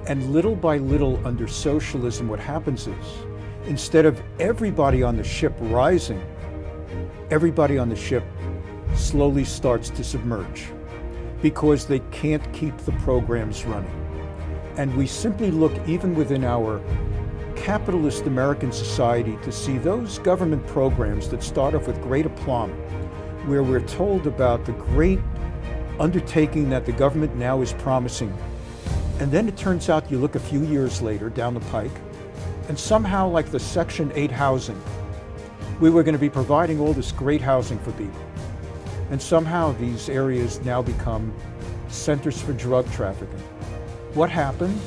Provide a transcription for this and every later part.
And little by little under socialism, what happens is, instead of everybody on the ship rising, everybody on the ship slowly starts to submerge because they can't keep the programs running. And we simply look even within our capitalist American society to see those government programs that start off with great aplomb, where we're told about the great undertaking that the government now is promising. And then it turns out you look a few years later down the pike, and somehow, like the Section 8 housing, we were going to be providing all this great housing for people. And somehow these areas now become centers for drug trafficking. What happened?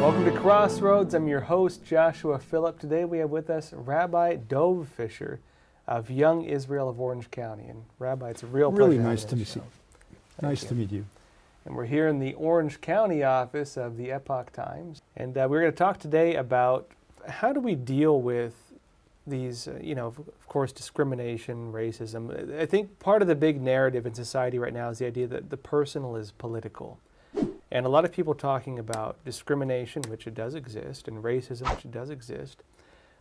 Welcome to Crossroads. I'm your host, Joshua Phillip. Today we have with us Rabbi Dov Fischer of Young Israel of Orange County. And Rabbi, it's a real pleasure. Really nice to meet you. Nice to meet you. And we're here in the Orange County office of the Epoch Times. And we're going to talk today about how do we deal with these, of course, discrimination, racism. I think part of the big narrative in society right now is the idea that the personal is political. And a lot of people talking about discrimination, which it does exist, and racism, which it does exist,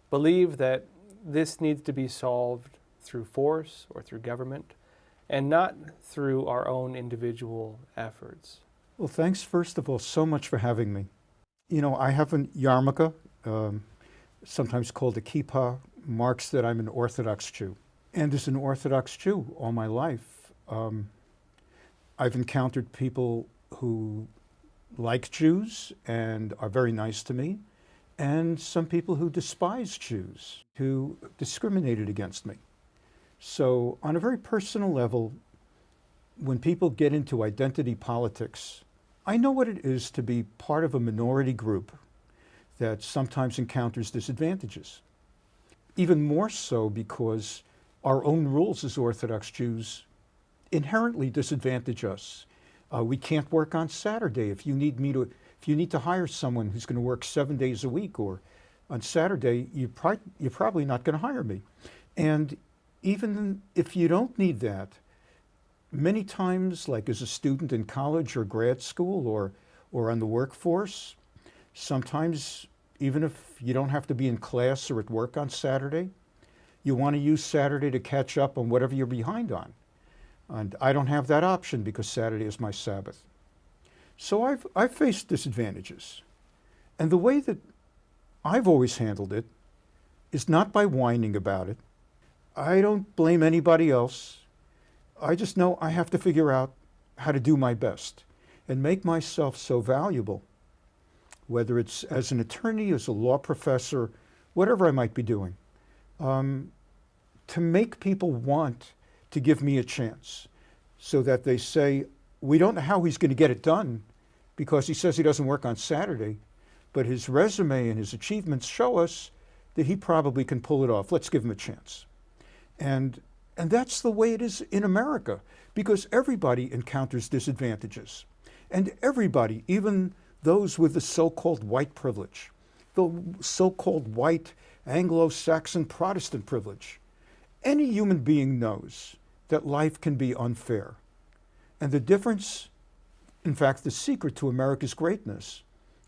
believe that this needs to be solved through force or through government, and not through our own individual efforts. Well, thanks, first of all, so much for having me. I have a yarmulke, sometimes called a kippah, marks that I'm an Orthodox Jew. And as an Orthodox Jew all my life, I've encountered people who like Jews and are very nice to me, and some people who despise Jews, who discriminated against me. So on a very personal level, when people get into identity politics, I know what it is to be part of a minority group that sometimes encounters disadvantages. Even more so because our own rules as Orthodox Jews inherently disadvantage us. We can't work on Saturday. If you need to hire someone who's going to work 7 days a week, or on Saturday, you're probably not going to hire me. And even if you don't need that, many times, like as a student in college or grad school or on the workforce, sometimes even if you don't have to be in class or at work on Saturday, you want to use Saturday to catch up on whatever you're behind on. And I don't have that option because Saturday is my Sabbath. So I've faced disadvantages. And the way that I've always handled it is not by whining about it. I don't blame anybody else. I just know I have to figure out how to do my best and make myself so valuable, whether it's as an attorney, as a law professor, whatever I might be doing, to make people want to give me a chance so that they say, we don't know how he's going to get it done because he says he doesn't work on Saturday, but his resume and his achievements show us that he probably can pull it off. Let's give him a chance. And that's the way it is in America, because everybody encounters disadvantages. And everybody, even those with the so-called white privilege, the so-called white Anglo-Saxon Protestant privilege, any human being knows that life can be unfair. And the difference, in fact, the secret to America's greatness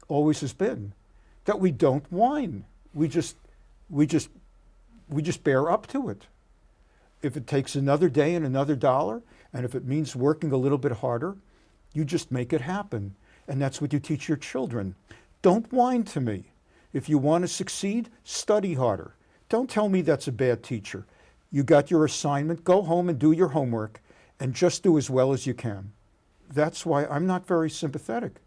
always has been that we don't whine. We just bear up to it. If it takes another day and another dollar, and if it means working a little bit harder, you just make it happen. And that's what you teach your children. Don't whine to me. If you want to succeed, study harder. Don't tell me that's a bad teacher. You got your assignment, go home and do your homework, and just do as well as you can. That's why I'm not very sympathetic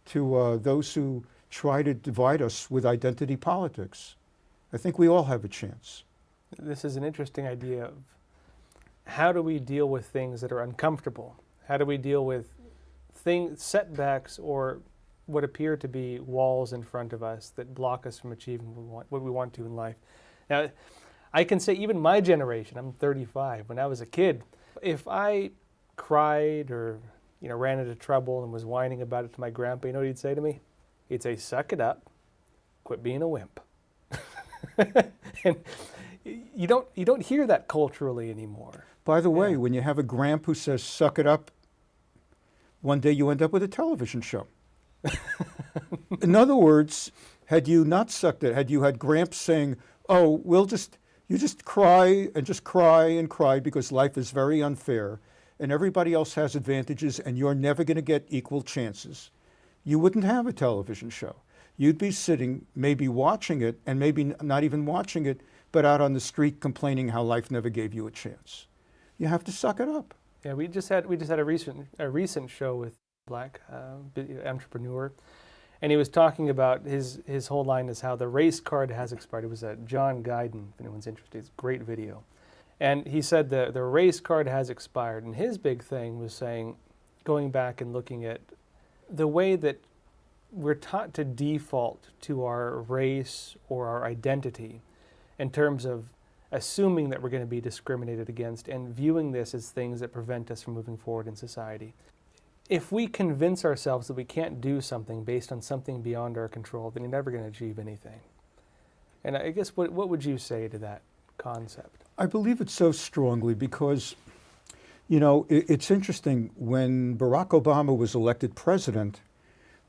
to those who try to divide us with identity politics. I think we all have a chance. This is an interesting idea of how do we deal with things that are uncomfortable? How do we deal with setbacks or what appear to be walls in front of us that block us from achieving what we want to in life? Now, I can say even my generation, I'm 35, when I was a kid, if I cried or ran into trouble and was whining about it to my grandpa, you know what he'd say to me? He'd say, suck it up, quit being a wimp. And you don't hear that culturally anymore. By the way, when you have a grandpa who says, suck it up, one day you end up with a television show. In other words, had you not sucked it, had you had Gramps saying, oh, you just cry and just cry and cry because life is very unfair and everybody else has advantages and you're never going to get equal chances, you wouldn't have a television show. You'd be sitting, maybe watching it, and maybe not even watching it, but out on the street complaining how life never gave you a chance. You have to suck it up. Yeah, we just had a recent show with a black entrepreneur, and he was talking about his whole line is how the race card has expired. It was John Guyton, if anyone's interested. It's a great video. And he said the race card has expired, and his big thing was saying, going back and looking at the way that we're taught to default to our race or our identity in terms of assuming that we're going to be discriminated against and viewing this as things that prevent us from moving forward in society. If we convince ourselves that we can't do something based on something beyond our control, then you're never going to achieve anything. And I guess what would you say to that concept? I believe it so strongly because, you know, it's interesting. When Barack Obama was elected president,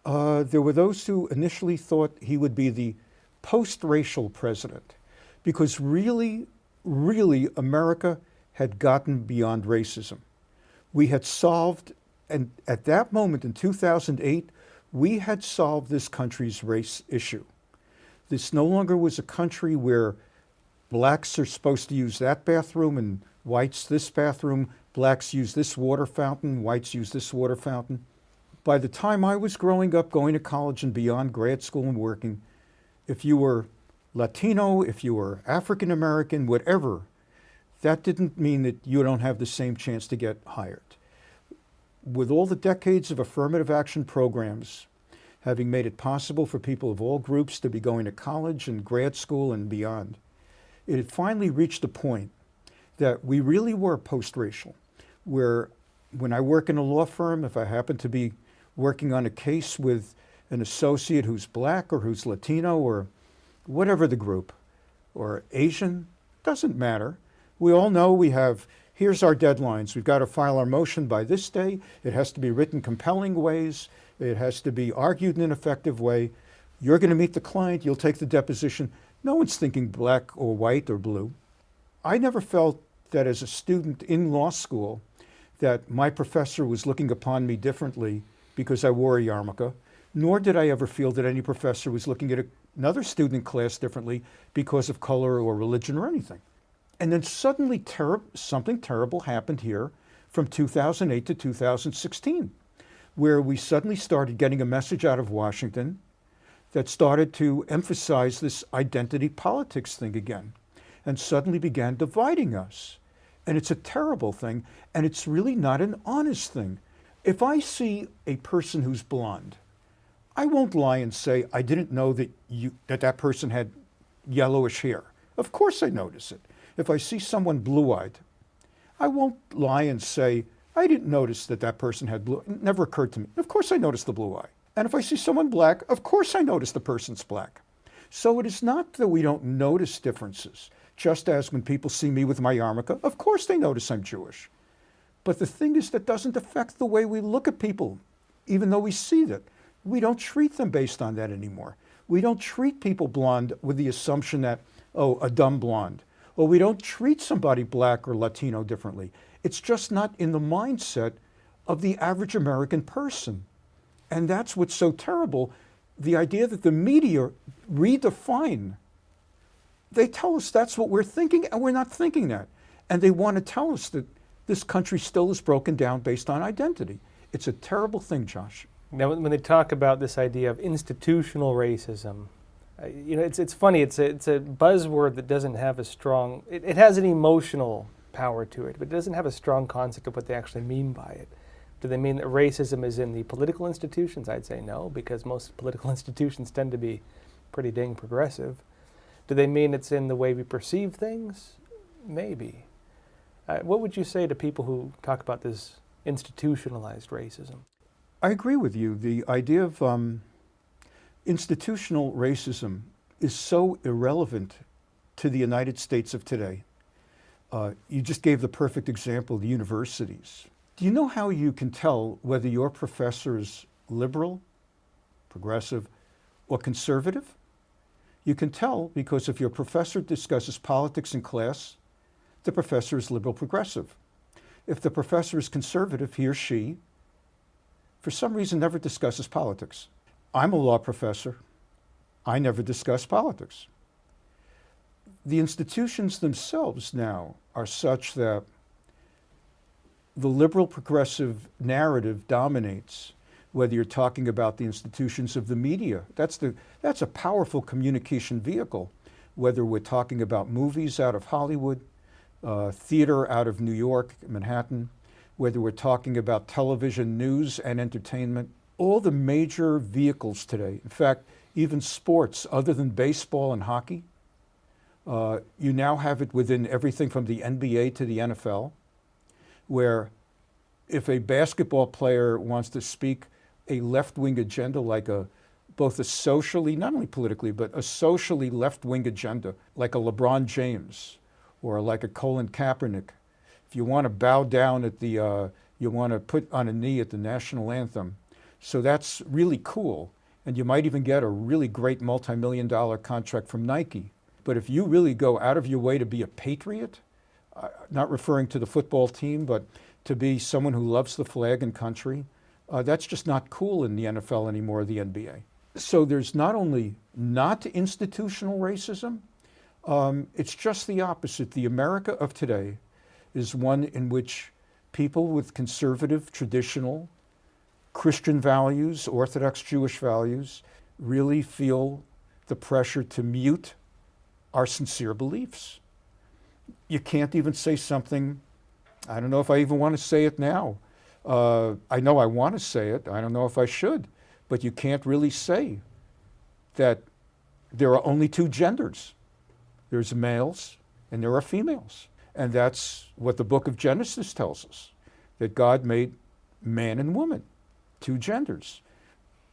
there were those who initially thought he would be the post-racial president because really, really America had gotten beyond racism. We had solved, and at that moment in 2008, we had solved this country's race issue. This no longer was a country where blacks are supposed to use that bathroom and whites this bathroom, blacks use this water fountain, whites use this water fountain. By the time I was growing up, going to college and beyond, grad school and working, if you were Latino, if you were African American, whatever, that didn't mean that you don't have the same chance to get hired. With all the decades of affirmative action programs having made it possible for people of all groups to be going to college and grad school and beyond, it had finally reached a point that we really were post-racial, where when I work in a law firm, if I happen to be working on a case with an associate who's black or who's Latino or whatever the group, or Asian, doesn't matter. We all know here's our deadlines. We've got to file our motion by this day. It has to be written compelling ways. It has to be argued in an effective way. You're going to meet the client. You'll take the deposition. No one's thinking black or white or blue. I never felt that as a student in law school that my professor was looking upon me differently because I wore a yarmulke, nor did I ever feel that any professor was looking at another student in class differently because of color or religion or anything. And then suddenly something terrible happened here from 2008 to 2016, where we suddenly started getting a message out of Washington that started to emphasize this identity politics thing again, and suddenly began dividing us. And it's a terrible thing, and it's really not an honest thing. If I see a person who's blonde, I won't lie and say, I didn't know that person had yellowish hair. Of course I notice it. If I see someone blue-eyed, I won't lie and say, I didn't notice that person had blue. It never occurred to me. Of course I noticed the blue eye. And if I see someone black, of course I notice the person's black. So it is not that we don't notice differences. Just as when people see me with my yarmulke, of course they notice I'm Jewish. But the thing is, that doesn't affect the way we look at people, even though we see that. We don't treat them based on that anymore. We don't treat people blonde with the assumption that, oh, a dumb blonde. Or we don't treat somebody black or Latino differently. It's just not in the mindset of the average American person. And that's what's so terrible. The idea that the media redefine, they tell us that's what we're thinking, and we're not thinking that. And they want to tell us that this country still is broken down based on identity. It's a terrible thing, Josh. Now, when they talk about this idea of institutional racism, it's funny. It's a buzzword that doesn't have a strong. It has an emotional power to it, but it doesn't have a strong concept of what they actually mean by it. Do they mean that racism is in the political institutions? I'd say no, because most political institutions tend to be pretty dang progressive. Do they mean it's in the way we perceive things? Maybe. What would you say to people who talk about this institutionalized racism? I agree with you. The idea of institutional racism is so irrelevant to the United States of today. You just gave the perfect example, the universities. Do you know how you can tell whether your professor is liberal, progressive, or conservative? You can tell because if your professor discusses politics in class, the professor is liberal progressive. If the professor is conservative, he or she, for some reason, never discusses politics. I'm a law professor. I never discuss politics. The institutions themselves now are such that the liberal progressive narrative dominates, whether you're talking about the institutions of the media. That's a powerful communication vehicle, whether we're talking about movies out of Hollywood, theater out of New York, Manhattan, whether we're talking about television, news, and entertainment. All the major vehicles today, in fact, even sports other than baseball and hockey, you now have it within everything from the NBA to the NFL, where if a basketball player wants to speak a left-wing agenda, like both a socially, not only politically, but a socially left-wing agenda, like a LeBron James or like a Colin Kaepernick, if you want to bow down at you want to put on a knee at the national anthem. So that's really cool. And you might even get a really great multi-million-dollar contract from Nike. But if you really go out of your way to be a patriot, not referring to the football team, but to be someone who loves the flag and country, that's just not cool in the NFL anymore, or the NBA. So there's not only not institutional racism, it's just the opposite. The America of today is one in which people with conservative, traditional, Christian values, Orthodox Jewish values, really feel the pressure to mute our sincere beliefs. You can't even say something, I don't know if I even want to say it now. I know I want to say it, I don't know if I should, but you can't really say that there are only two genders. There's males and there are females. And that's what the book of Genesis tells us, that God made man and woman, two genders.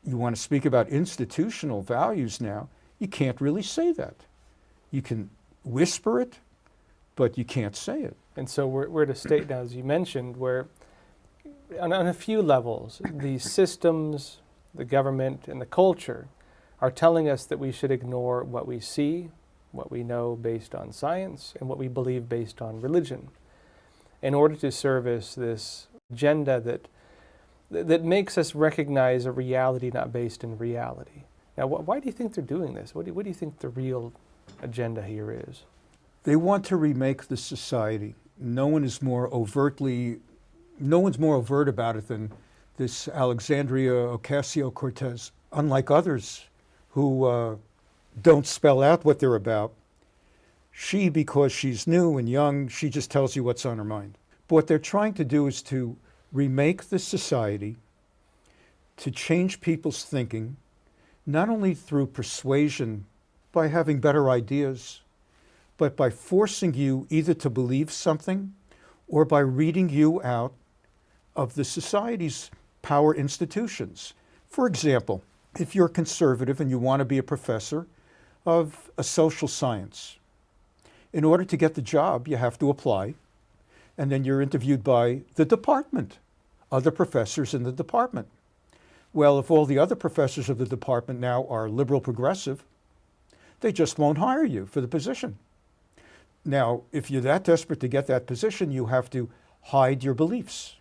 You want to speak about institutional values now, you can't really say that. You can whisper it, but you can't say it. And so we're at a state now, as you mentioned, where on a few levels, the systems, the government, and the culture are telling us that we should ignore what we see, what we know based on science, and what we believe based on religion, in order to service this agenda that makes us recognize a reality not based in reality. Now, why do you think they're doing this? What do you think the real agenda here is? They want to remake the society. No one's more overt about it than this Alexandria Ocasio-Cortez. Unlike others who don't spell out what they're about, she, because she's new and young, she just tells you what's on her mind. But what they're trying to do is to remake the society, to change people's thinking, not only through persuasion by having better ideas, but by forcing you either to believe something or by reading you out of the society's power institutions. For example, if you're conservative and you want to be a professor of a social science, in order to get the job, you have to apply, and then you're interviewed by the department, other professors in the department. Well, if all the other professors of the department now are liberal progressive, they just won't hire you for the position. Now, if you're that desperate to get that position, you have to hide your beliefs,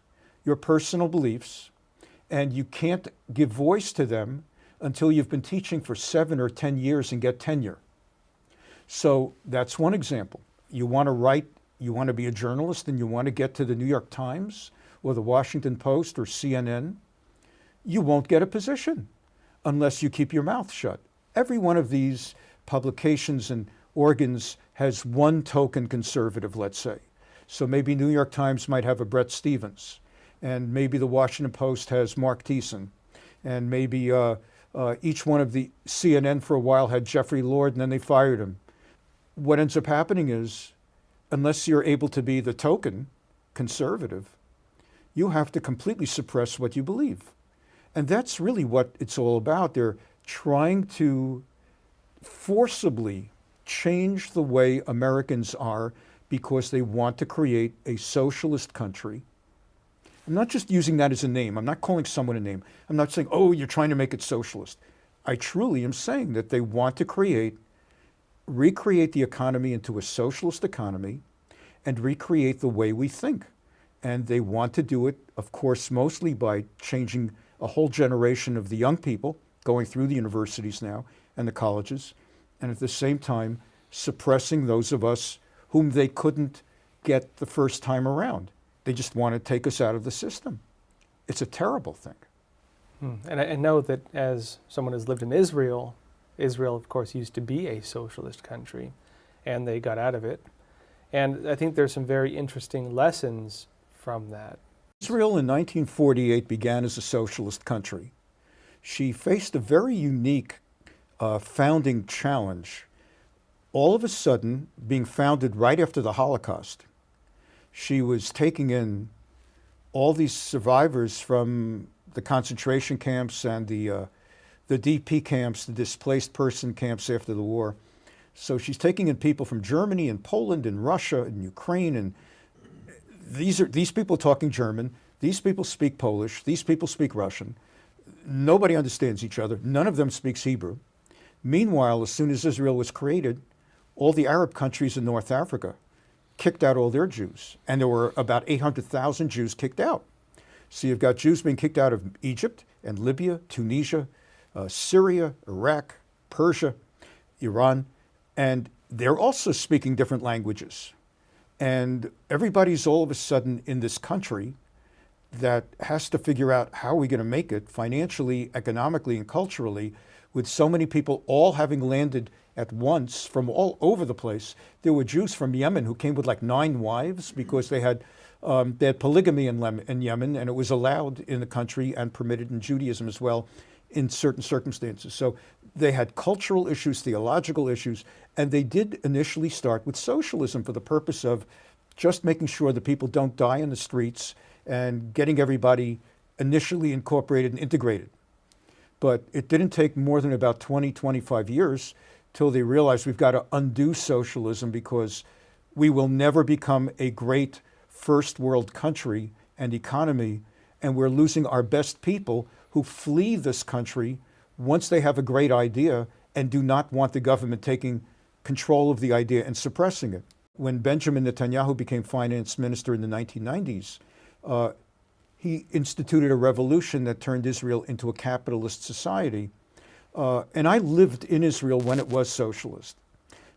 your personal beliefs, and you can't give voice to them until you've been teaching for 7 or 10 years and get tenure. So that's one example. You want to write, you want to be a journalist, and you want to get to the New York Times or the Washington Post or CNN, you won't get a position unless you keep your mouth shut. Every one of these publications and organs has one token conservative, let's say. So maybe New York Times might have a Bret Stephens, and maybe the Washington Post has Mark Thiessen, and maybe each one of the CNN for a while had Jeffrey Lord, and then they fired him. What ends up happening is, unless you're able to be the token conservative, you have to completely suppress what you believe. And that's really what it's all about. They're trying to forcibly change the way Americans are because they want to create a socialist country I'm not just using that as a name. I'm not calling someone a name. I'm not saying, oh, you're trying to make it socialist. I truly am saying that they want to recreate the economy into a socialist economy and recreate the way we think. And they want to do it, of course, mostly by changing a whole generation of the young people going through the universities now and the colleges, and at the same time suppressing those of us whom they couldn't get the first time around. They just want to take us out of the system. It's a terrible thing. And I know that as someone who's lived in Israel, Israel, of course, used to be a socialist country, and they got out of it. And I think there's some very interesting lessons from that. Israel in 1948 began as a socialist country. She faced a very unique founding challenge. All of a sudden, being founded right after the Holocaust, she was taking in all these survivors from the concentration camps and the DP camps, the displaced person camps after the war. So she's taking in people from Germany and Poland and Russia and Ukraine, and these people talking German, these people speak Polish, these people speak Russian. Nobody understands each other. None of them speaks Hebrew. Meanwhile, as soon as Israel was created, all the Arab countries in North Africa kicked out all their Jews, and there were about 800,000 Jews kicked out. So you've got Jews being kicked out of Egypt and Libya, Tunisia, Syria, Iraq, Persia, Iran, and they're also speaking different languages. And everybody's all of a sudden in this country that has to figure out how are we going to make it financially, economically, and culturally with so many people all having landed at once from all over the place. There were Jews from Yemen who came with like 9 wives because they had polygamy in Yemen, and it was allowed in the country and permitted in Judaism as well in certain circumstances. So they had cultural issues, theological issues, and they did initially start with socialism for the purpose of just making sure that people don't die in the streets and getting everybody initially incorporated and integrated. But it didn't take more than about 20, 25 years till they realized we've got to undo socialism because we will never become a great first world country and economy, and we're losing our best people who flee this country once they have a great idea and do not want the government taking control of the idea and suppressing it. When Benjamin Netanyahu became finance minister in the 1990s, he instituted a revolution that turned Israel into a capitalist society. And I lived in Israel when it was socialist.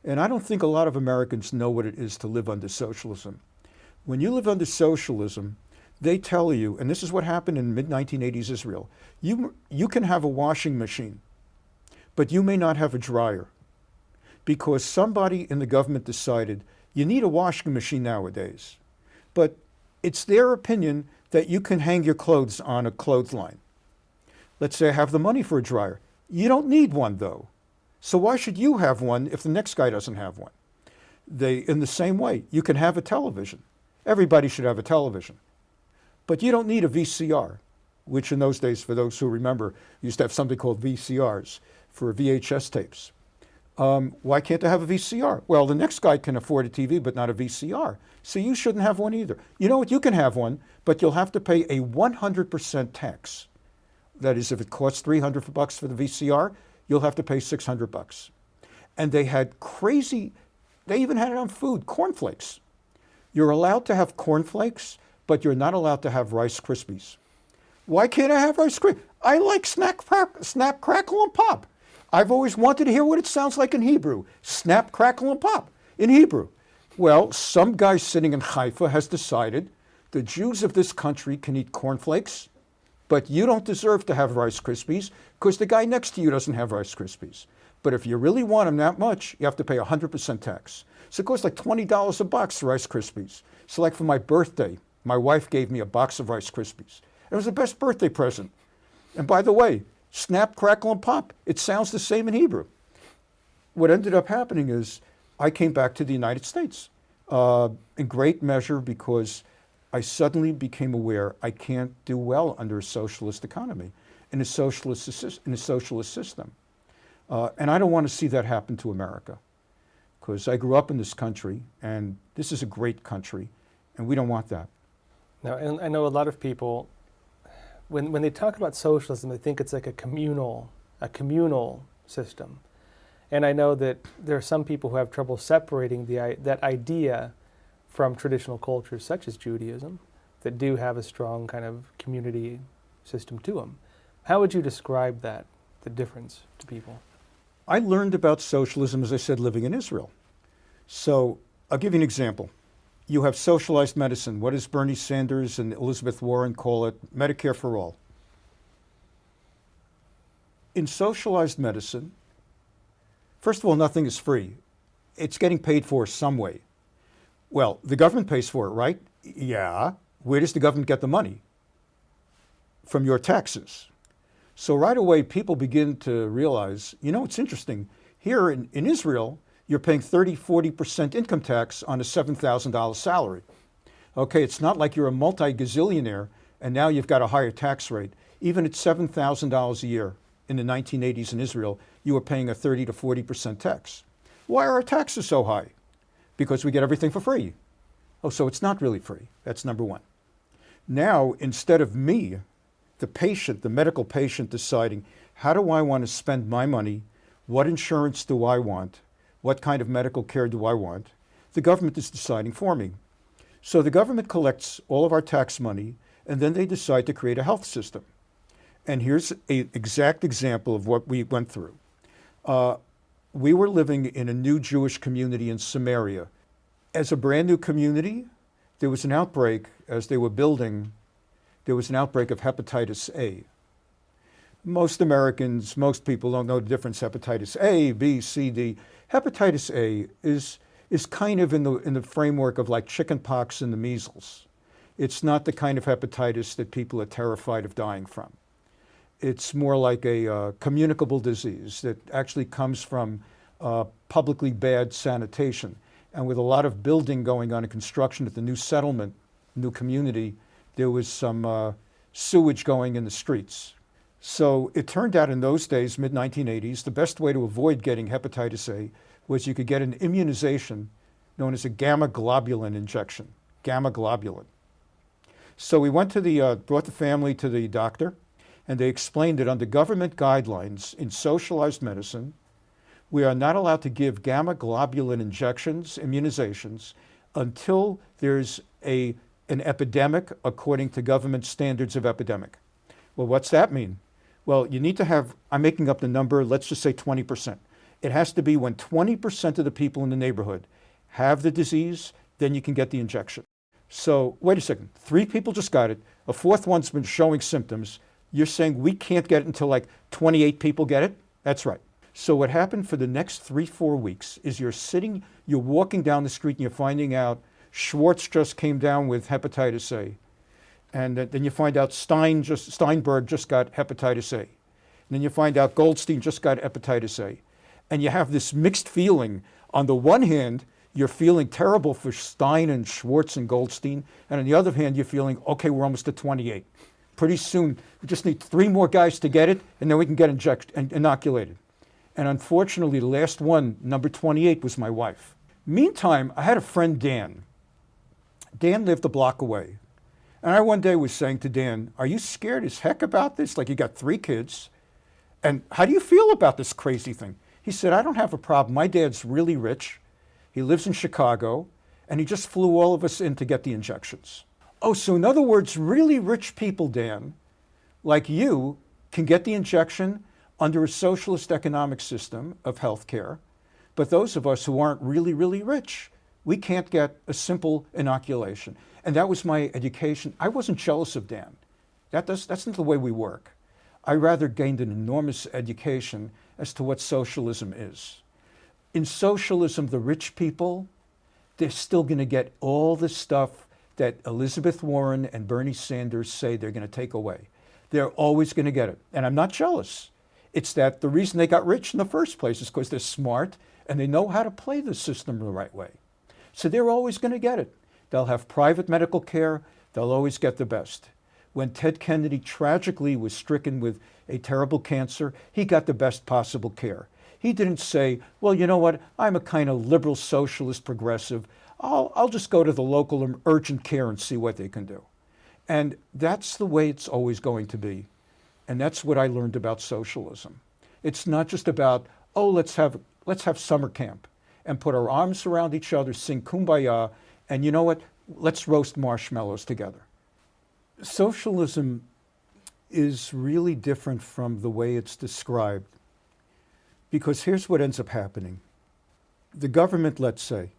And I don't think a lot of Americans know what it is to live under socialism. When you live under socialism, they tell you, and this is what happened in mid-1980s Israel, you can have a washing machine, but you may not have a dryer because somebody in the government decided you need a washing machine nowadays. But it's their opinion that you can hang your clothes on a clothesline. Let's say I have the money for a dryer. You don't need one, though. So why should you have one if the next guy doesn't have one? In the same way, you can have a television. Everybody should have a television. But you don't need a VCR, which in those days, for those who remember, used to have something called VCRs for VHS tapes. Why can't I have a VCR? Well, the next guy can afford a TV, but not a VCR. So you shouldn't have one either. You know what? You can have one, but you'll have to pay a 100% tax. That is, if it costs $300 for the VCR, you'll have to pay $600. And they had they even had it on food, cornflakes. You're allowed to have cornflakes, but you're not allowed to have Rice Krispies. Why can't I have Rice Krispies? I like Snap, Crackle, and Pop. I've always wanted to hear what it sounds like in Hebrew. Snap, crackle, and pop in Hebrew. Well, some guy sitting in Haifa has decided the Jews of this country can eat cornflakes, but you don't deserve to have Rice Krispies because the guy next to you doesn't have Rice Krispies. But if you really want them that much, you have to pay 100% tax. So it costs like $20 a box for Rice Krispies. So like for my birthday, my wife gave me a box of Rice Krispies. It was the best birthday present. And by the way, Snap, Crackle, and Pop, it sounds the same in Hebrew. What ended up happening is I came back to the United States in great measure because I suddenly became aware I can't do well under a socialist economy, in a socialist system. And I don't want to see that happen to America because I grew up in this country, and this is a great country, and we don't want that. Now, and I know a lot of people, when they talk about socialism, they think it's like a communal system. And I know that there are some people who have trouble separating that idea from traditional cultures such as Judaism that do have a strong kind of community system to them. How would you describe that, the difference to people? I learned about socialism, as I said, living in Israel. So I'll give you an example. You have socialized medicine. What does Bernie Sanders and Elizabeth Warren call it? Medicare for all. In socialized medicine, first of all, nothing is free. It's getting paid for some way. Well, the government pays for it, right? Yeah. Where does the government get the money? From your taxes. So right away, people begin to realize, it's interesting. Here in Israel, you're paying 30-40% income tax on a $7,000 salary. Okay, it's not like you're a multi-gazillionaire and now you've got a higher tax rate. Even at $7,000 a year in the 1980s in Israel, you were paying a 30-40% tax. Why are our taxes so high? Because we get everything for free. Oh, so it's not really free. That's number one. Now, instead of me, the patient, the medical patient, deciding, how do I want to spend my money? What insurance do I want? What kind of medical care do I want? The government is deciding for me. So the government collects all of our tax money, and then they decide to create a health system. And here's an exact example of what we went through. We were living in a new Jewish community in Samaria. As a brand new community, there was an outbreak as they were building. There was an outbreak of hepatitis A. Most Americans, most people don't know the difference. Hepatitis A, B, C, D. Hepatitis A is kind of in the framework of like chickenpox and the measles. It's not the kind of hepatitis that people are terrified of dying from. It's more like a communicable disease that actually comes from publicly bad sanitation. And with a lot of building going on in construction at the new settlement, new community, there was some sewage going in the streets. So it turned out in those days, mid-1980s, the best way to avoid getting hepatitis A was you could get an immunization known as a gamma globulin injection, gamma globulin. So we went to brought the family to the doctor, and they explained that under government guidelines in socialized medicine, we are not allowed to give gamma globulin injections, immunizations, until there's an epidemic according to government standards of epidemic. Well, what's that mean? Well, you need to have, I'm making up the number, let's just say 20%. It has to be when 20% of the people in the neighborhood have the disease, then you can get the injection. So wait a second, 3 people just got it, a 4th one's been showing symptoms. You're saying we can't get it until like 28 people get it? That's right. So what happened for the next 3-4 weeks is you're walking down the street and you're finding out Schwartz just came down with hepatitis A. And then you find out Steinberg just got hepatitis A. And then you find out Goldstein just got hepatitis A. And you have this mixed feeling. On the one hand, you're feeling terrible for Stein and Schwartz and Goldstein. And on the other hand, you're feeling, okay, we're almost at 28. Pretty soon, we just need 3 more guys to get it, and then we can get inoculated. And unfortunately, the last one, number 28, was my wife. Meantime, I had a friend, Dan. Dan lived a block away. And I one day was saying to Dan, are you scared as heck about this? Like, you got 3 kids. And how do you feel about this crazy thing? He said, I don't have a problem. My dad's really rich. He lives in Chicago. And he just flew all of us in to get the injections. Oh, so in other words, really rich people, Dan, like you, can get the injection under a socialist economic system of healthcare. But those of us who aren't really, really rich, we can't get a simple inoculation. And that was my education. I wasn't jealous of Dan. That's not the way we work. I rather gained an enormous education as to what socialism is. In socialism, the rich people, they're still going to get all the stuff that Elizabeth Warren and Bernie Sanders say they're going to take away. They're always going to get it. And I'm not jealous. It's that the reason they got rich in the first place is because they're smart and they know how to play the system the right way. So they're always going to get it. They'll have private medical care. They'll always get the best. When Ted Kennedy tragically was stricken with a terrible cancer, he got the best possible care. He didn't say, well, you know what, I'm a kind of liberal socialist progressive. I'll just go to the local urgent care and see what they can do. And that's the way it's always going to be. And that's what I learned about socialism. It's not just about, oh, let's have summer camp and put our arms around each other, sing kumbaya, and you know what? Let's roast marshmallows together. Socialism is really different from the way it's described, because here's what ends up happening. The government, let's say,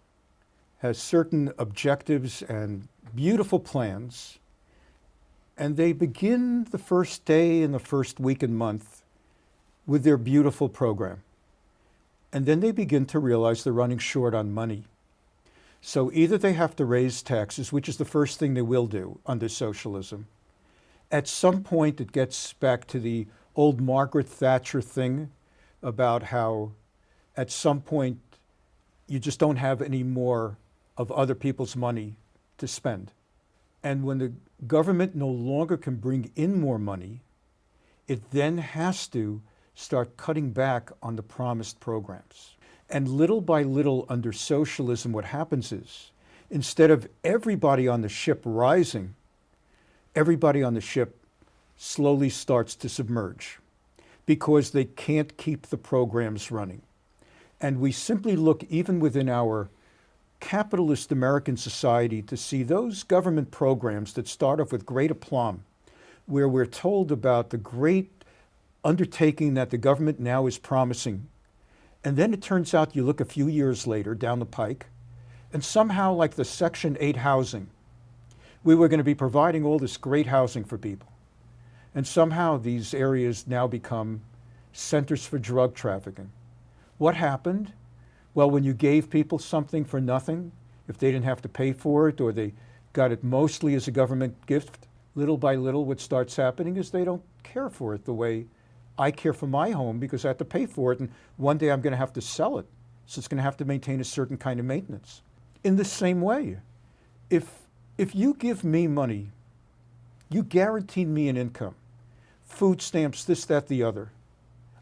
has certain objectives and beautiful plans, and they begin the first day and the first week and month with their beautiful program. And then they begin to realize they're running short on money. So either they have to raise taxes, which is the first thing they will do under socialism. At some point, it gets back to the old Margaret Thatcher thing about how at some point you just don't have any more of other people's money to spend. And when the government no longer can bring in more money, it then has to start cutting back on the promised programs. And little by little under socialism, what happens is, instead of everybody on the ship rising, everybody on the ship slowly starts to submerge because they can't keep the programs running. And we simply look even within our capitalist American society to see those government programs that start off with great aplomb, where we're told about the great undertaking that the government now is promising. And then it turns out you look a few years later down the pike, and somehow, like the Section 8 housing, we were going to be providing all this great housing for people. And somehow these areas now become centers for drug trafficking. What happened? Well, when you gave people something for nothing, if they didn't have to pay for it or they got it mostly as a government gift, little by little what starts happening is they don't care for it the way I care for my home, because I have to pay for it, and one day I'm going to have to sell it. So it's going to have to maintain a certain kind of maintenance. In the same way, if you give me money, you guarantee me an income, food stamps, this, that, the other,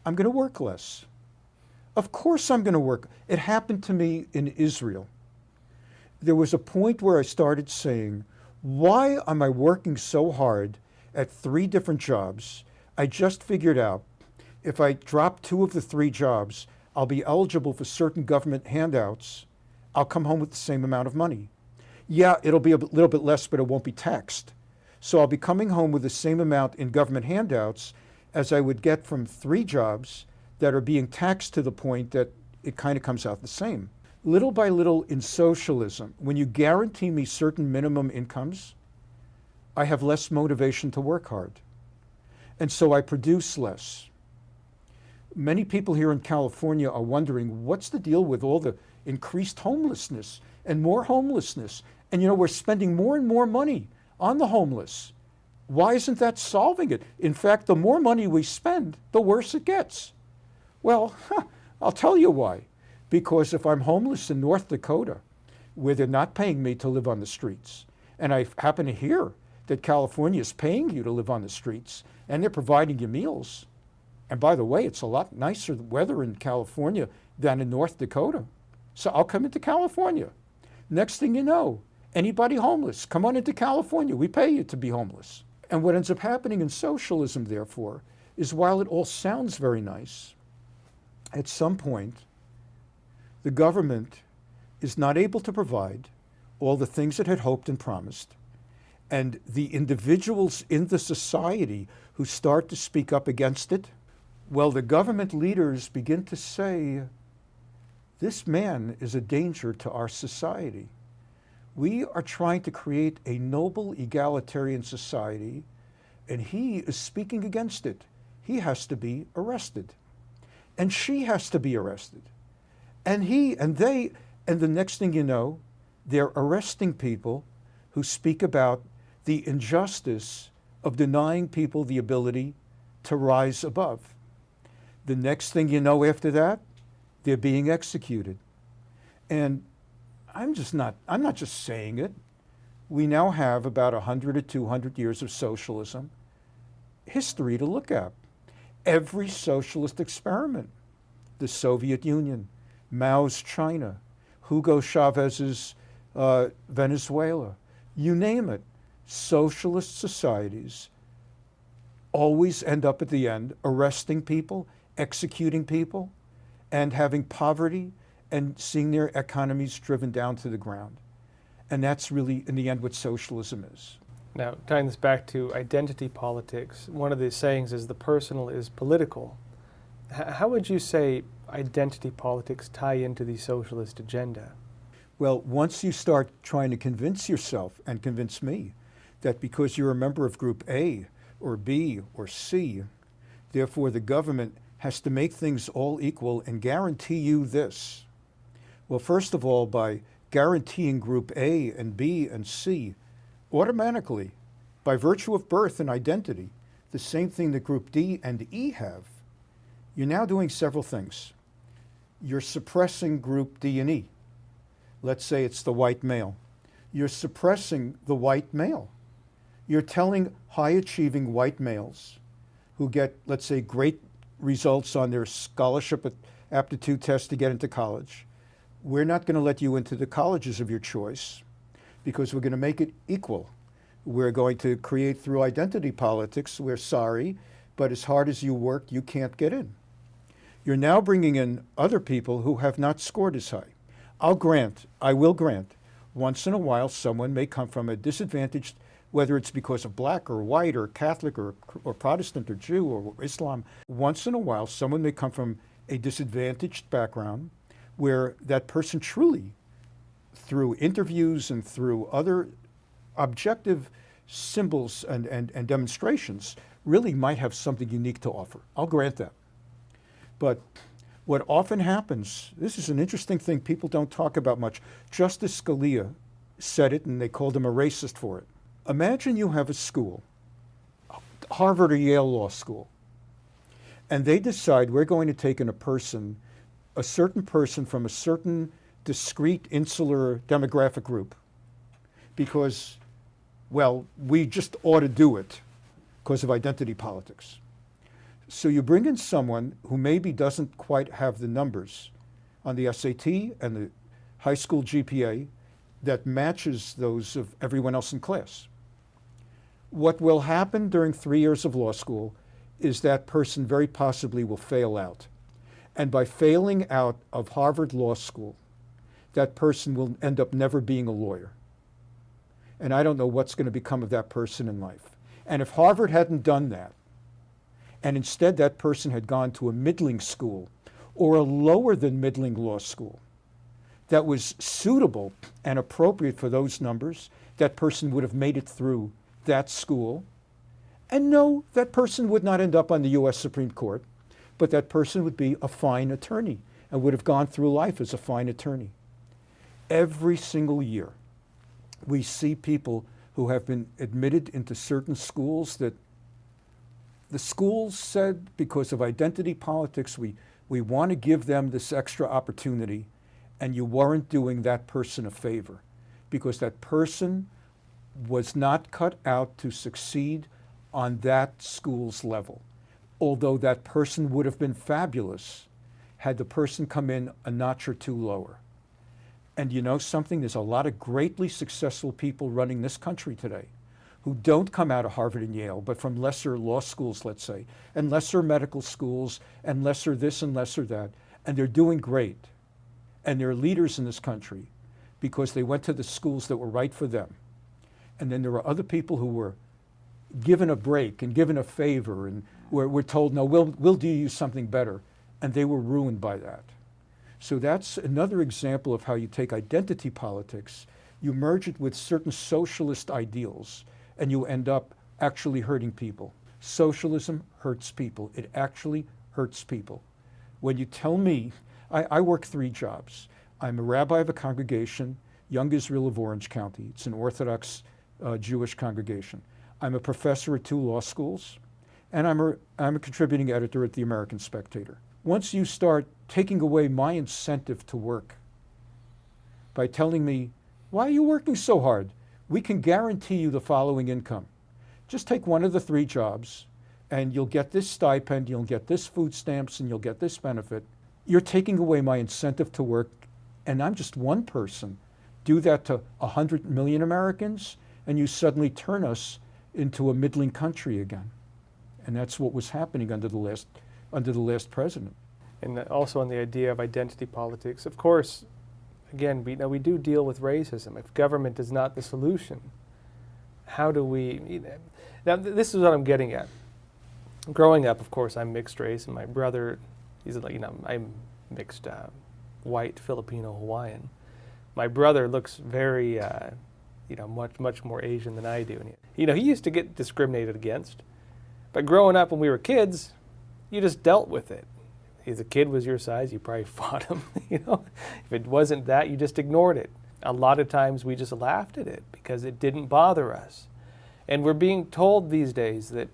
I'm going to work less. Of course I'm going to work. It happened to me in Israel. There was a point where I started saying, why am I working so hard at 3 different jobs? I just figured out if I drop 2 of the 3 jobs, I'll be eligible for certain government handouts. I'll come home with the same amount of money. Yeah, it'll be a little bit less, but it won't be taxed. So I'll be coming home with the same amount in government handouts as I would get from 3 jobs that are being taxed to the point that it kind of comes out the same. Little by little in socialism, when you guarantee me certain minimum incomes, I have less motivation to work hard. And so I produce less. Many people here in California are wondering, what's the deal with all the increased homelessness and more homelessness? And you know, we're spending more and more money on the homeless. Why isn't that solving it? In fact, the more money we spend, the worse it gets. Well, I'll tell you why. Because if I'm homeless in North Dakota, where they're not paying me to live on the streets, and I happen to hear that California is paying you to live on the streets, and they're providing you meals. And by the way, it's a lot nicer weather in California than in North Dakota. So I'll come into California. Next thing you know, anybody homeless, come on into California. We pay you to be homeless. And what ends up happening in socialism, therefore, is while it all sounds very nice, at some point, the government is not able to provide all the things it had hoped and promised. And the individuals in the society who start to speak up against it, well, the government leaders begin to say, this man is a danger to our society. We are trying to create a noble egalitarian society, and he is speaking against it. He has to be arrested. And she has to be arrested. And he and they, and the next thing you know, they're arresting people who speak about the injustice of denying people the ability to rise above. The next thing you know after that, they're being executed. And I'm not just saying it. We now have about 100 or 200 years of socialism history to look at. Every socialist experiment, the Soviet Union, Mao's China, Hugo Chavez's Venezuela, you name it. socialist societies always end up at the end arresting people, executing people, and having poverty and seeing their economies driven down to the ground. And that's really, in the end, what socialism is. Now, tying this back to identity politics, one of the sayings is the personal is political. How would you say identity politics tie into the socialist agenda? Well, once you start trying to convince yourself and convince me that because you're a member of Group A or B or C, therefore the government has to make things all equal and guarantee you this. Well, first of all, by guaranteeing Group A and B and C, automatically, by virtue of birth and identity, the same thing that Group D and E have, you're now doing several things. You're suppressing Group D and E. Let's say it's the white male. You're suppressing the white male. You're telling high-achieving white males who get, let's say, great results on their scholarship aptitude test to get into college, we're not going to let you into the colleges of your choice because we're going to make it equal. We're going to create through identity politics, we're sorry, but as hard as you work, you can't get in. You're now bringing in other people who have not scored as high. I will grant, once in a while someone may come from a disadvantaged, whether it's because of black or white or Catholic or Protestant or Jew or Islam, once in a while someone may come from a disadvantaged background where that person truly, through interviews and through other objective symbols and demonstrations, really might have something unique to offer. I'll grant that. But what often happens, this is an interesting thing people don't talk about much. Justice Scalia said it and they called him a racist for it. Imagine you have a school, Harvard or Yale Law School, and they decide we're going to take in a certain person from a certain discrete insular demographic group because, well, we just ought to do it because of identity politics. So you bring in someone who maybe doesn't quite have the numbers on the SAT and the high school GPA that matches those of everyone else in class. What will happen during 3 years of law school is that person very possibly will fail out. And by failing out of Harvard Law School, that person will end up never being a lawyer. And I don't know what's going to become of that person in life. And if Harvard hadn't done that, and instead that person had gone to a middling school or a lower than middling law school that was suitable and appropriate for those numbers, that person would have made it through that school. And no, that person would not end up on the US Supreme Court, but that person would be a fine attorney and would have gone through life as a fine attorney. Every single year, we see people who have been admitted into certain schools that the schools said because of identity politics, we want to give them this extra opportunity, and you weren't doing that person a favor because that person was not cut out to succeed on that school's level. Although that person would have been fabulous had the person come in a notch or two lower. And you know something? There's a lot of greatly successful people running this country today who don't come out of Harvard and Yale, but from lesser law schools, let's say, and lesser medical schools, and lesser this and lesser that. And they're doing great. And they're leaders in this country because they went to the schools that were right for them. And then there were other people who were given a break and given a favor and were told, no, we'll do you something better. And they were ruined by that. So that's another example of how you take identity politics, you merge it with certain socialist ideals, and you end up actually hurting people. Socialism hurts people. It actually hurts people. When you tell me, I work 3 jobs. I'm a rabbi of a congregation, Young Israel of Orange County. It's an Orthodox Jewish congregation. I'm a professor at 2 law schools, and I'm a contributing editor at the American Spectator. Once you start taking away my incentive to work by telling me, why are you working so hard? We can guarantee you the following income. Just take one of the 3 jobs and you'll get this stipend, you'll get this food stamps, and you'll get this benefit. You're taking away my incentive to work, and I'm just one person. Do that to 100 million Americans, and you suddenly turn us into a middling country again. And that's what was happening under the last president. And also on the idea of identity politics. Of course, again, we do deal with racism. If government is not the solution, how do we... Now, this is what I'm getting at. Growing up, of course, I'm mixed race, and my brother, I'm mixed white, Filipino, Hawaiian. My brother looks very, much more Asian than I do. And he used to get discriminated against. But growing up when we were kids, you just dealt with it. If the kid was your size, you probably fought him. If it wasn't that, you just ignored it. A lot of times we just laughed at it because it didn't bother us. And we're being told these days that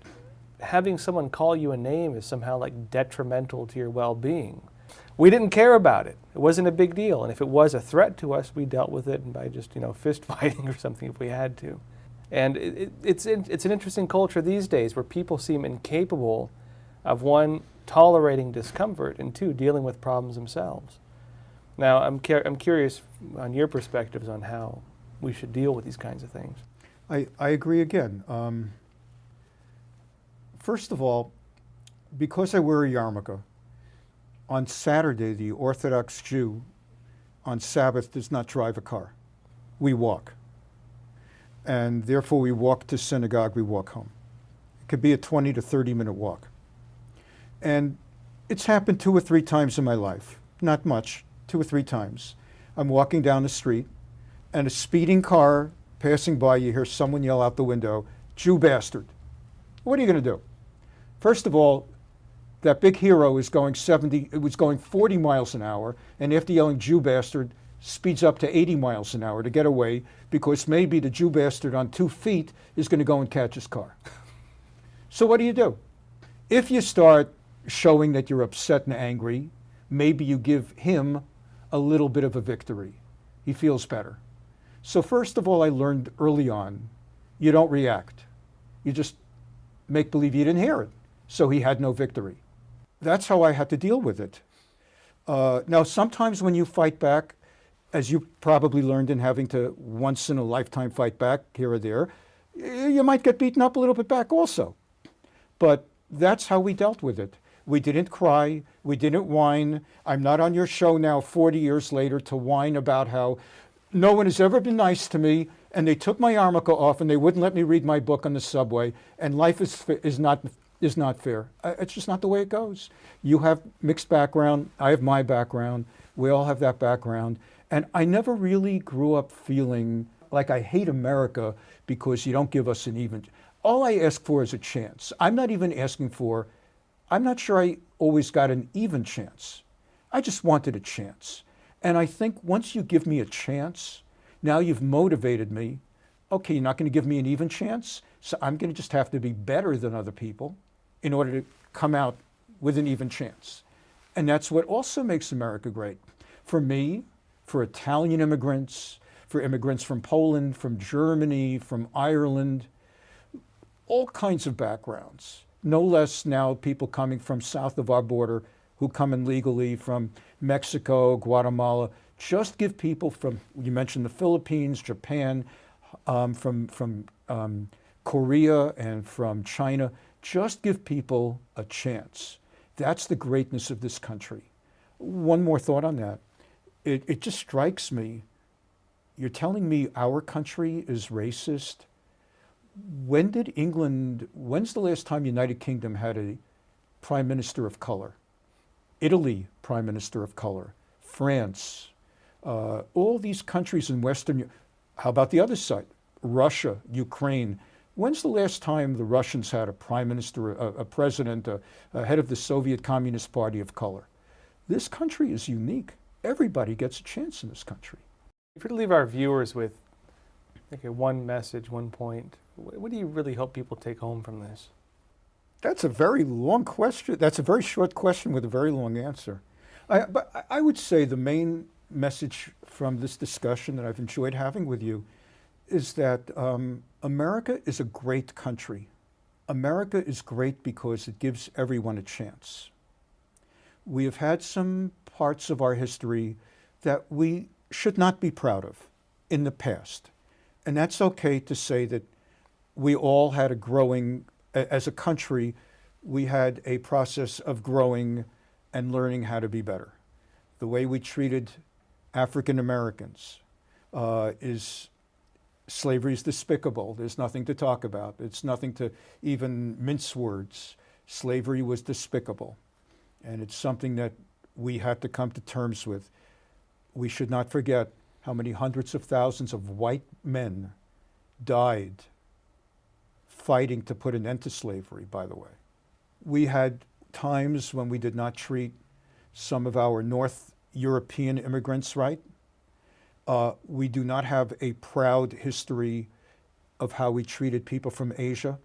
having someone call you a name is somehow like detrimental to your well-being. We didn't care about it. It wasn't a big deal. And if it was a threat to us, we dealt with it by just, fist fighting or something if we had to. And it's an interesting culture these days where people seem incapable of, one, tolerating discomfort, and two, dealing with problems themselves. Now, I'm curious on your perspectives on how we should deal with these kinds of things. I agree again. First of all, because I wear a yarmulke, on Saturday, the Orthodox Jew on Sabbath does not drive a car. We walk. And therefore we walk to synagogue, we walk home. It could be a 20 to 30-minute walk. And it's happened 2 or 3 times in my life. Not much, 2 or 3 times. I'm walking down the street, and a speeding car passing by, you hear someone yell out the window, "Jew bastard." What are you going to do? First of all, that big hero is going 40 miles an hour, and after yelling "Jew bastard," speeds up to 80 miles an hour to get away, because maybe the Jew bastard on 2 feet is going to go and catch his car. So what do? If you start showing that you're upset and angry, maybe you give him a little bit of a victory. He feels better. So first of all, I learned early on, you don't react. You just make believe you didn't hear it. So he had no victory. That's how I had to deal with it. Now, sometimes when you fight back, as you probably learned in having to once in a lifetime fight back here or there, you might get beaten up a little bit back also. But that's how we dealt with it. We didn't cry, we didn't whine. I'm not on your show now 40 years later to whine about how no one has ever been nice to me, and they took my yarmulke off and they wouldn't let me read my book on the subway, and life is not fair. It's just not the way it goes. You have mixed background, I have my background, we all have that background, and I never really grew up feeling like I hate America because you don't give us an even. All I ask for is a chance. I'm not even asking for, I'm not sure I always got an even chance. I just wanted a chance. And I think once you give me a chance, now you've motivated me. Okay, you're not going to give me an even chance, so I'm going to just have to be better than other people in order to come out with an even chance. And that's what also makes America great. For me, for Italian immigrants, for immigrants from Poland, from Germany, from Ireland, all kinds of backgrounds. No less now people coming from south of our border who come in legally from Mexico, Guatemala. Just give people from, you mentioned the Philippines, Japan, from Korea and from China. Just give people a chance. That's the greatness of this country. One more thought on that. It just strikes me, you're telling me our country is racist? When's the last time United Kingdom had a prime minister of color? Italy, prime minister of color. France, all these countries in Western Europe. How about the other side? Russia, Ukraine. When's the last time the Russians had a prime minister, a president, a head of the Soviet Communist Party of color? This country is unique. Everybody gets a chance in this country. If you were to leave our viewers with one message, one point, what do you really hope people take home from this? That's a very long question. That's a very short question with a very long answer. But I would say the main message from this discussion that I've enjoyed having with you is that America is a great country. America is great because it gives everyone a chance. We have had some parts of our history that we should not be proud of in the past. And that's okay to say that we all had a growing, as a country, we had a process of growing and learning how to be better. The way we treated African Americans slavery is despicable. There's nothing to talk about. It's nothing to even mince words. Slavery was despicable. And it's something that we had to come to terms with. We should not forget how many hundreds of thousands of white men died fighting to put an end to slavery, by the way. We had times when we did not treat some of our North European immigrants right. We do not have a proud history of how we treated people from Asia.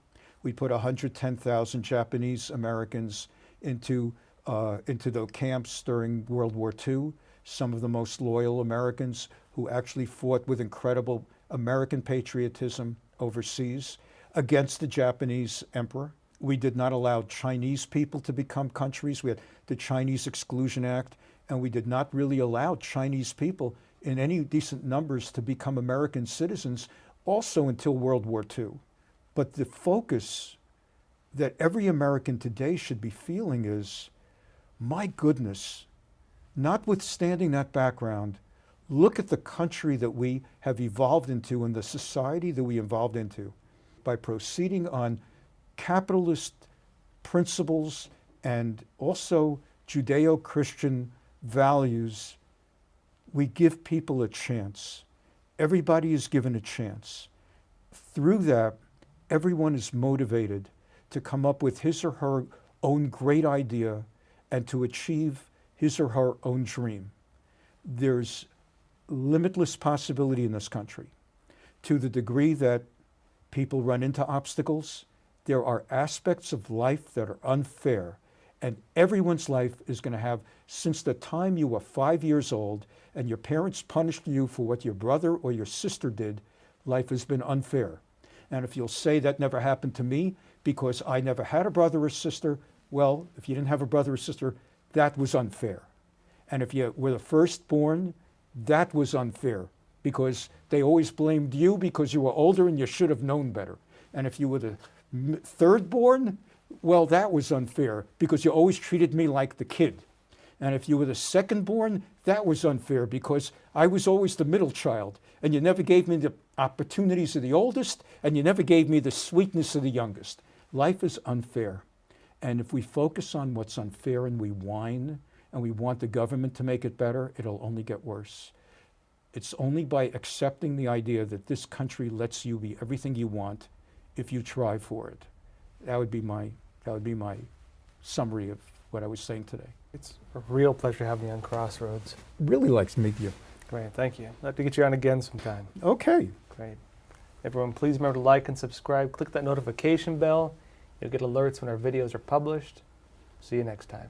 We put 110,000 Japanese Americans into the camps during World War II. Some of the most loyal Americans who actually fought with incredible American patriotism overseas against the Japanese emperor. We did not allow Chinese people to become countries. We had the Chinese Exclusion Act, and we did not really allow Chinese people in any decent numbers to become American citizens also until World War II. But the focus that every American today should be feeling is, my goodness, notwithstanding that background, look at the country that we have evolved into and the society that we evolved into by proceeding on capitalist principles and also Judeo-Christian values. We give people a chance. Everybody is given a chance. Through that, everyone is motivated to come up with his or her own great idea and to achieve his or her own dream. There's limitless possibility in this country. To the degree that people run into obstacles, there are aspects of life that are unfair. And everyone's life is going to have, since the time you were 5 years old and your parents punished you for what your brother or your sister did, life has been unfair. And if you'll say that never happened to me because I never had a brother or sister, well, if you didn't have a brother or sister, that was unfair. And if you were the firstborn, that was unfair because they always blamed you because you were older and you should have known better. And if you were the thirdborn, well, that was unfair because you always treated me like the kid. And if you were the secondborn, that was unfair because I was always the middle child and you never gave me the opportunities of the oldest and you never gave me the sweetness of the youngest. Life is unfair. And if we focus on what's unfair and we whine and we want the government to make it better, it'll only get worse. It's only by accepting the idea that this country lets you be everything you want if you try for it. That would be my summary of what I was saying today. It's a real pleasure having you on Crossroads. Really like to meet you. Great, thank you. I'd like to get you on again sometime. Okay. Great. Everyone, please remember to like and subscribe. Click that notification bell. You'll get alerts when our videos are published. See you next time.